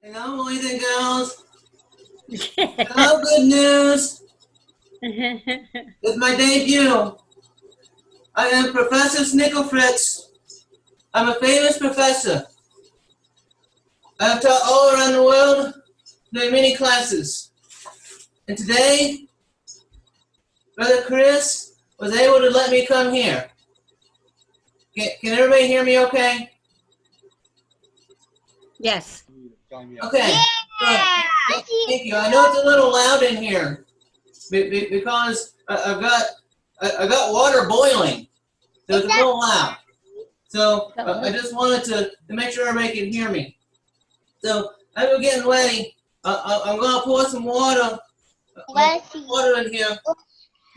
Hello, boys and girls. Hello, good news. It's my debut. I am Professor Snicklefritz. I'm a famous professor. I have taught all around the world doing many classes. And today, Brother Chris was able to let me come here. Can everybody hear me okay? Yes. Okay. Yeah. Thank you. I know it's a little loud in here because I got water boiling, so it's a little loud. So I just wanted to make sure everybody can hear me. So I'm getting ready. I'm gonna pour some water in here.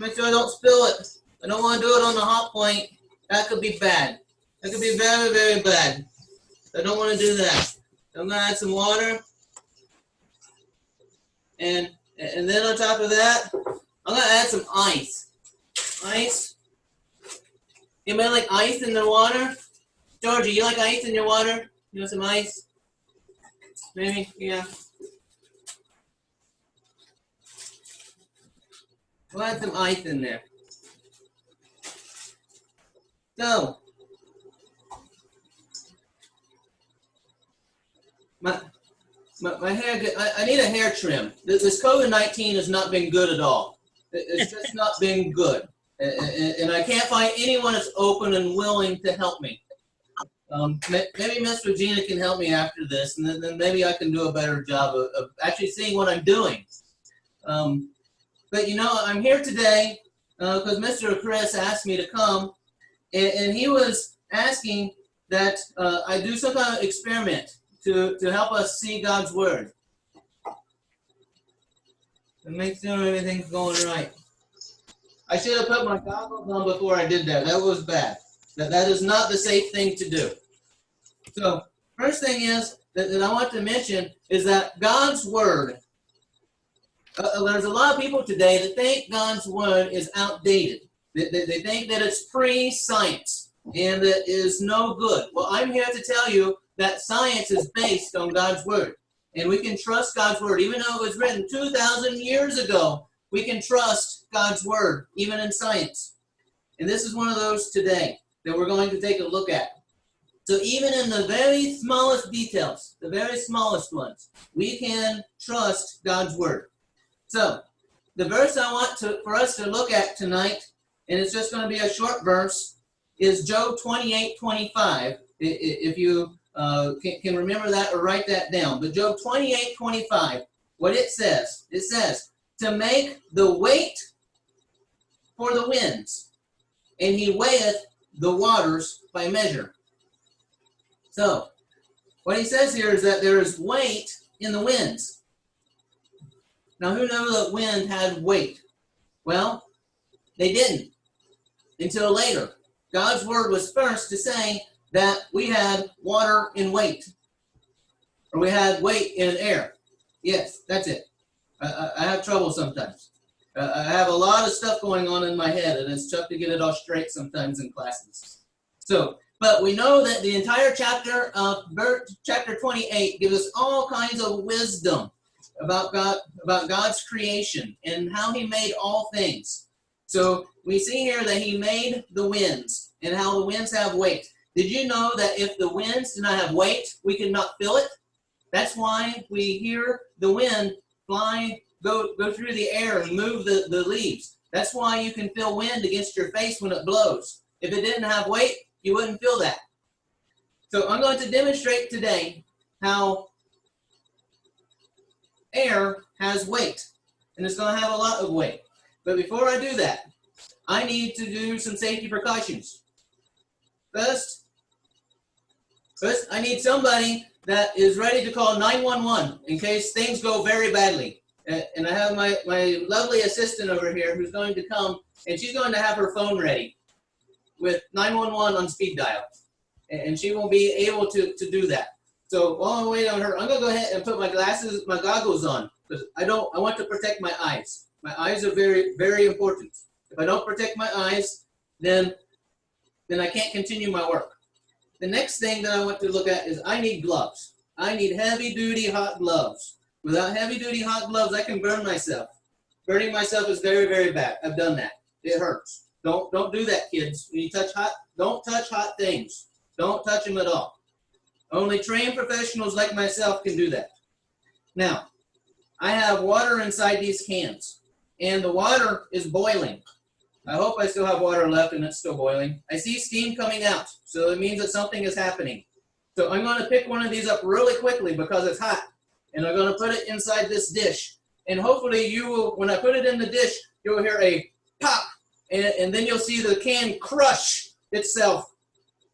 Make sure I don't spill it. I don't want to do it on the hot point. That could be bad. That could be very, very bad. I don't want to do that. I'm gonna add some water. And then on top of that, I'm gonna add some ice. Ice. Anybody like ice in their water? Georgie, you like ice in your water? You want some ice? Maybe, yeah. We'll add some ice in there. So, my hair, I need a hair trim. This COVID-19 has not been good at all. It's just not been good. And I can't find anyone that's open and willing to help me. Maybe Miss Regina can help me after this, and then maybe I can do a better job of actually seeing what I'm doing. But you know, I'm here today because Mr. Chris asked me to come, and he was asking that I do some kind of experiment to help us see God's Word. And make sure everything's going right. I should have put my goggles on before I did that. That was bad. That is not the safe thing to do. So, first thing is that I want to mention is that God's Word, there's a lot of people today that think God's Word is outdated. They think that it's pre-science and that it is no good. Well, I'm here to tell you that science is based on God's Word. And we can trust God's Word. Even though it was written 2,000 years ago, we can trust God's Word, even in science. And this is one of those today that we're going to take a look at. So even in the very smallest details, the very smallest ones, we can trust God's Word. So the verse I want for us to look at tonight, and it's just going to be a short verse, is Job 28:25. If you can remember that or write that down. But Job 28:25, what it says, to make the weight for the winds, and he weigheth the waters by measure. So, what he says here is that there is weight in the winds. Now, who knew that wind had weight? Well, they didn't until later. God's Word was first to say that we had water in weight, or we had weight in air. Yes, that's it. I have trouble sometimes. I have a lot of stuff going on in my head, and it's tough to get it all straight sometimes in classes. So, but we know that the entire chapter of chapter 28 gives us all kinds of wisdom about God's creation and how he made all things. So we see here that he made the winds and how the winds have weight. Did you know that if the winds do not have weight, we could not feel it? That's why we hear the wind fly, go through the air and move the leaves. That's why you can feel wind against your face when it blows. If it didn't have weight, you wouldn't feel that. So I'm going to demonstrate today how air has weight, and it's going to have a lot of weight. But before I do that, I need to do some safety precautions. First, I need somebody that is ready to call 911 in case things go very badly. And I have my lovely assistant over here who's going to come, and she's going to have her phone ready with 911 on speed dial. And she will be able to do that. So while I wait on her, I'm going to go ahead and put my goggles on, because I want to protect my eyes. My eyes are very, very important. If I don't protect my eyes, then I can't continue my work. The next thing that I want to look at is I need gloves. I need heavy-duty hot gloves. Without heavy-duty hot gloves, I can burn myself. Burning myself is very, very bad. I've done that. It hurts. Don't do that, kids. When you touch hot, don't touch hot things. Don't touch them at all. Only trained professionals like myself can do that. Now, I have water inside these cans, and the water is boiling. I hope I still have water left and it's still boiling. I see steam coming out, so it means that something is happening. So I'm going to pick one of these up really quickly because it's hot, and I'm going to put it inside this dish. And hopefully you will, when I put it in the dish, you'll hear a pop, and then you'll see the can crush itself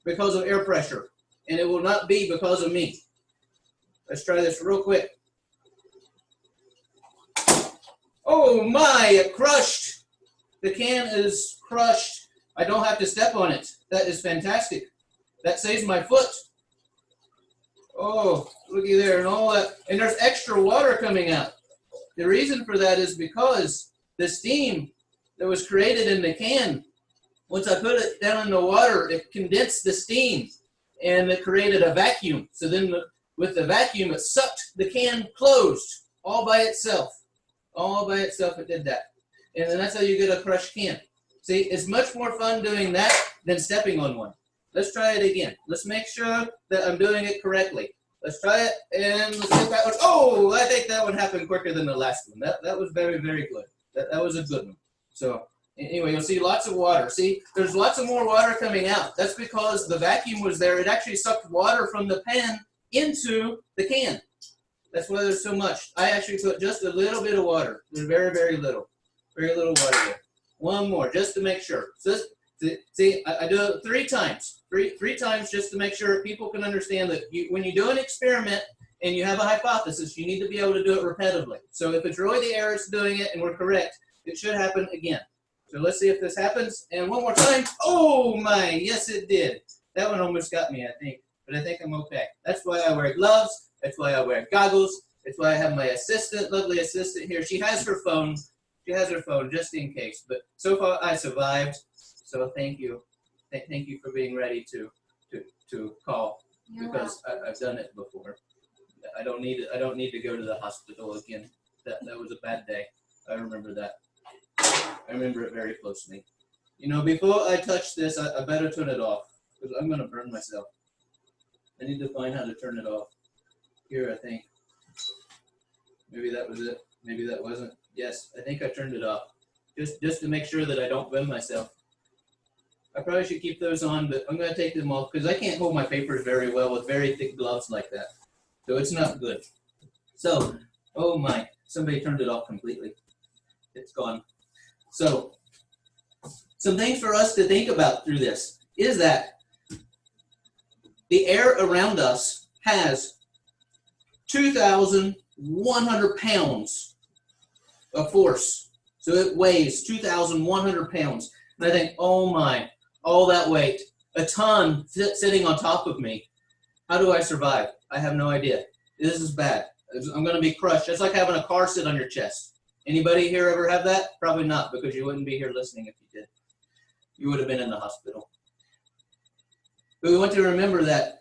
because of air pressure. And it will not be because of me. Let's try this real quick. Oh my, it crushed. The can is crushed. I don't have to step on it. That is fantastic. That saves my foot. Oh, looky there and all that. And there's extra water coming out. The reason for that is because the steam that was created in the can, once I put it down in the water, it condensed the steam and it created a vacuum. So then with the vacuum, it sucked the can closed all by itself. All by itself, it did that. And then that's how you get a crushed can. See, it's much more fun doing that than stepping on one. Let's try it again. Let's make sure that I'm doing it correctly. Let's try it, and let's get that one. Oh, I think that one happened quicker than the last one. That was very, very good. That was a good one. So anyway, you'll see lots of water. See, there's lots of more water coming out. That's because the vacuum was there. It actually sucked water from the pan into the can. That's why there's so much. I actually put just a little bit of water. There's very, very little water there. One more, just to make sure. So this, see, I do it 3 times. Three times just to make sure people can understand that when you do an experiment and you have a hypothesis, you need to be able to do it repetitively. So if it's really the air that's doing it and we're correct, it should happen again. So let's see if this happens. And one more time. Oh my, yes it did. That one almost got me, I think. But I think I'm okay. That's why I wear gloves. That's why I wear goggles. That's why I have my assistant, lovely assistant here. She has her phone. She has her phone just in case. But so far I survived. So thank you. Thank you for being ready to call, because I've done it before. I don't need to go to the hospital again. That was a bad day. I remember that. I remember it very closely. You know, before I touch this, I better turn it off, because I'm gonna burn myself. I need to find how to turn it off. Here, I think. Maybe that was it. Maybe that wasn't. Yes, I think I turned it off. Just to make sure that I don't burn myself. I probably should keep those on, but I'm going to take them off because I can't hold my papers very well with very thick gloves like that. So it's not good. So, oh my, somebody turned it off completely. It's gone. So, some things for us to think about through this is that the air around us has 2,100 pounds of force. So it weighs 2,100 pounds. And I think, oh my, all that weight, a ton sitting on top of me. How do I survive? I have no idea. This is bad. I'm going to be crushed. It's like having a car sit on your chest. Anybody here ever have that? Probably not, because you wouldn't be here listening if you did. You would have been in the hospital. But we want to remember that,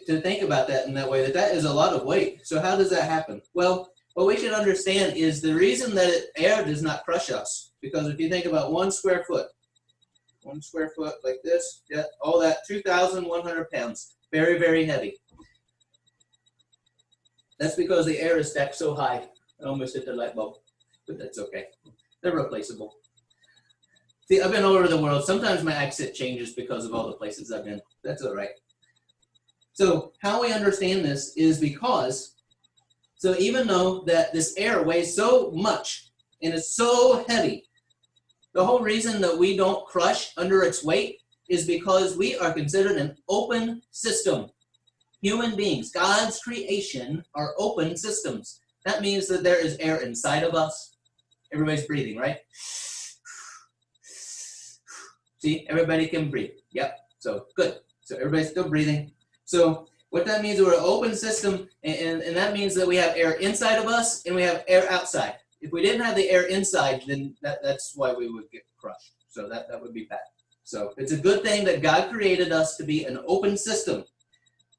to think about that in that way, that is a lot of weight. So how does that happen? Well, what we should understand is the reason that air does not crush us, because if you think about 1 square foot, 1 square foot like this, yeah, all that, 2,100 pounds, very, very heavy. That's because the air is stacked so high. I almost hit the light bulb, but that's okay. They're replaceable. See, I've been all over the world. Sometimes my accent changes because of all the places I've been. That's all right. So how we understand this is because, so even though that this air weighs so much and is so heavy, the whole reason that we don't crush under its weight is because we are considered an open system. Human beings, God's creation, are open systems. That means that there is air inside of us. Everybody's breathing, right? See, everybody can breathe. Yep, so good. So everybody's still breathing. So what that means, we're an open system, and that means that we have air inside of us and we have air outside. If we didn't have the air inside, then that's why we would get crushed. So that would be bad. So it's a good thing that God created us to be an open system.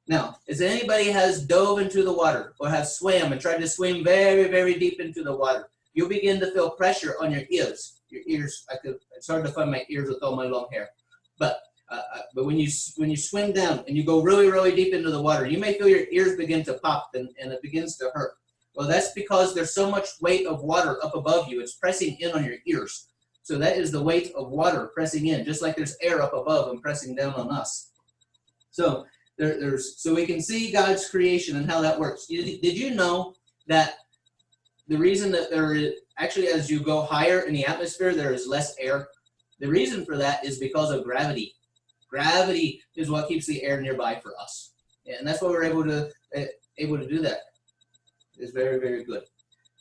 Now, if anybody has dove into the water or have swam and tried to swim very, very deep into the water, you'll begin to feel pressure on your ears. Your ears, it's hard to find my ears with all my long hair. But when you swim down and you go really, really deep into the water, you may feel your ears begin to pop and it begins to hurt. Well, that's because there's so much weight of water up above you. It's pressing in on your ears. So that is the weight of water pressing in, just like there's air up above and pressing down on us. So so we can see God's creation and how that works. Did you know that the reason that there is, actually as you go higher in the atmosphere, there is less air? The reason for that is because of gravity. Gravity is what keeps the air nearby for us. And that's why we're able to do that. It's very, very good.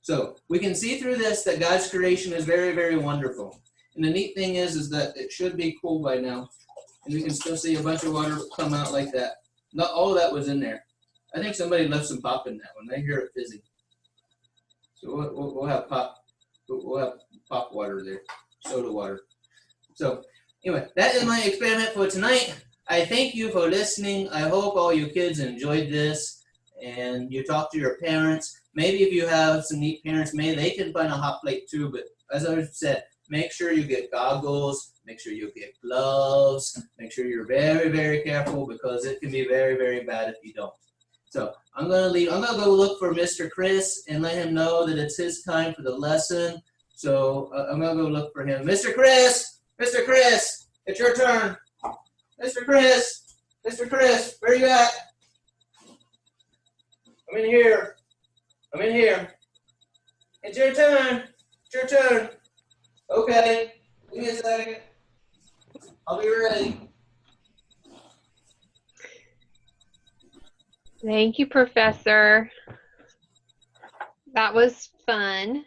So we can see through this that God's creation is very, very wonderful. And the neat thing is that it should be cool by now. And we can still see a bunch of water come out like that. Not all of that was in there. I think somebody left some pop in that one. I hear it fizzing. So we'll have pop. We'll have pop water there, soda water. So anyway, that is my experiment for tonight. I thank you for listening. I hope all you kids enjoyed this, and you talk to your parents. Maybe if you have some neat parents, maybe they can find a hot plate too. But as I said, make sure you get goggles. Make sure you get gloves. Make sure you're very, very careful because it can be very, very bad if you don't. So I'm gonna leave. I'm gonna go look for Mr. Chris and let him know that it's his time for the lesson. So I'm gonna go look for him. Mr. Chris, Mr. Chris, it's your turn. Mr. Chris, Mr. Chris, where are you at? I'm in here. I'm in here. It's your turn. It's your turn. Okay. Give me a second. I'll be ready. Thank you, Professor. That was fun.